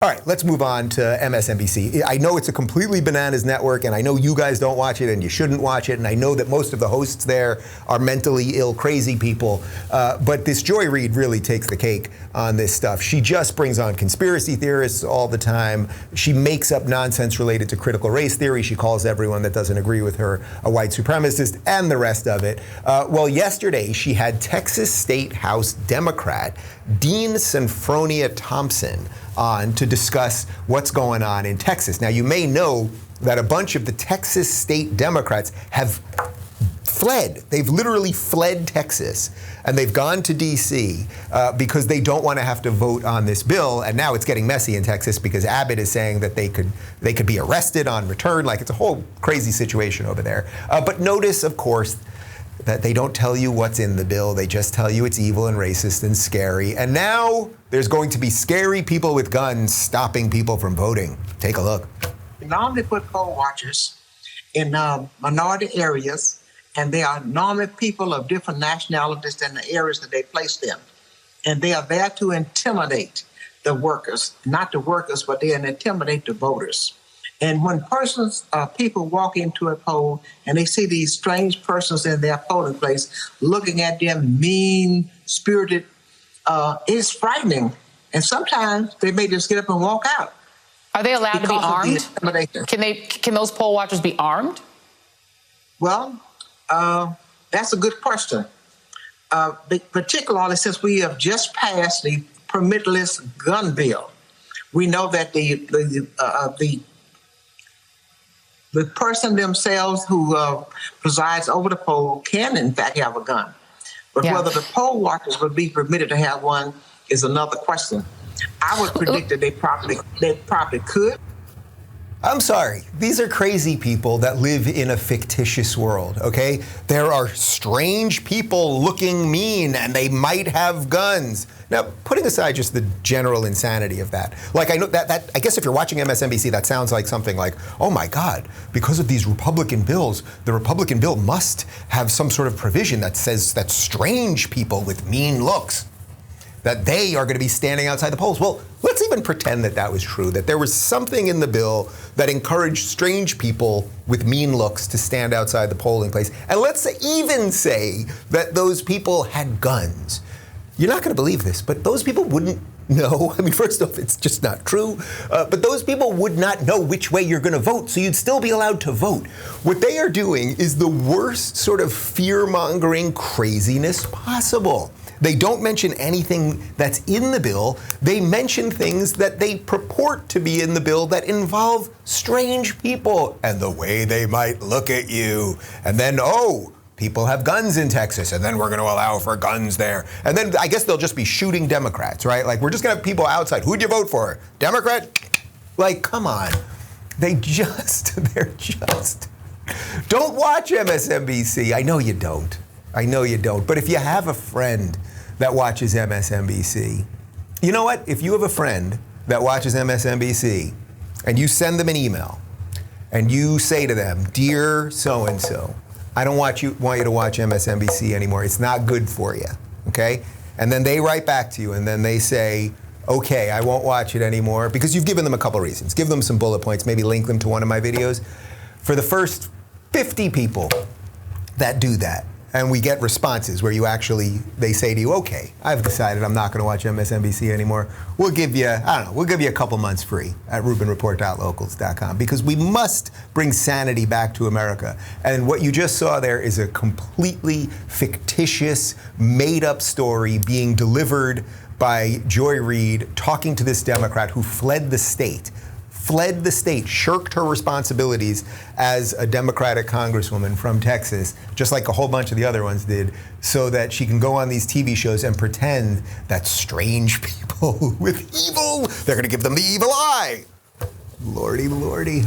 All right, let's move on to MSNBC. I know it's a completely bananas network, and I know you guys don't watch it, and you shouldn't watch it, and I know that most of the hosts there are mentally ill, crazy people, but this Joy Reid really takes the cake on this stuff. She just brings on conspiracy theorists all the time. She makes up nonsense related to critical race theory. She calls everyone that doesn't agree with her a white supremacist, and the rest of it. Well, yesterday, she had Texas State House Democrat Dean Senfronia Thompson on to discuss what's going on in Texas. Now, you may know that a bunch of the Texas state Democrats have fled. They've literally fled Texas, and they've gone to D.C. Because they don't want to have to vote on this bill. And now it's getting messy in Texas because Abbott is saying that they could be arrested on return. Like, it's a whole crazy situation over there. But notice, of course, that they don't tell you what's in the bill. They just tell you it's evil and racist and scary. And now there's going to be scary people with guns stopping people from voting. Take a look. They normally put poll watchers in minority areas, and they are normally people of different nationalities than the areas that they place them. And they are there to intimidate the workers, not the workers, but they intimidate the voters. And when people walk into a poll and they see these strange persons in their polling place looking at them mean-spirited, it's frightening. And sometimes they may just get up and walk out. Are they allowed to be armed? Can those poll watchers be armed? Well, that's a good question. Particularly since we have just passed the permitless gun bill. We know that the person themselves who presides over the poll can, in fact, have a gun. But whether the poll watchers would be permitted to have one is another question. I would predict that they probably could. I'm sorry. These are crazy people that live in a fictitious world, okay? There are strange people looking mean, and they might have guns. Now, putting aside just the general insanity of that, like I know that I guess if you're watching MSNBC, that sounds like something like, oh my God, because of these Republican bills, the Republican bill must have some sort of provision that says that strange people with mean looks, that they are going to be standing outside the polls. Well, let's even pretend that that was true, that there was something in the bill that encouraged strange people with mean looks to stand outside the polling place. And let's even say that those people had guns. You're not going to believe this, but those people wouldn't know. I mean, first off, it's just not true. But those people would not know which way you're going to vote, so you'd still be allowed to vote. What they are doing is the worst sort of fear-mongering craziness possible. They don't mention anything that's in the bill. They mention things that they purport to be in the bill that involve strange people and the way they might look at you. And then, people have guns in Texas, and then we're going to allow for guns there. And then I guess they'll just be shooting Democrats, right? Like, we're just going to have people outside. Who'd you vote for? Democrat? Like, come on. They're just. Don't watch MSNBC. I know you don't. But if you have a friend that watches MSNBC, you know what? If you have a friend that watches MSNBC and you send them an email and you say to them, "Dear so-and-so, I don't want you to watch MSNBC anymore. It's not good for you," okay? And then they write back to you and then they say, "Okay, I won't watch it anymore," because you've given them a couple reasons. Give them some bullet points, maybe link them to one of my videos. For the first 50 people that do that, and we get responses where they say to you, "Okay, I've decided I'm not going to watch MSNBC anymore. We'll give you a couple months free at RubinReport.locals.com," because we must bring sanity back to America. And what you just saw there is a completely fictitious, made-up story being delivered by Joy Reid talking to this Democrat who fled the state, shirked her responsibilities as a Democratic congresswoman from Texas, just like a whole bunch of the other ones did, so that she can go on these TV shows and pretend that strange people with evil, they're going to give them the evil eye. Lordy, lordy.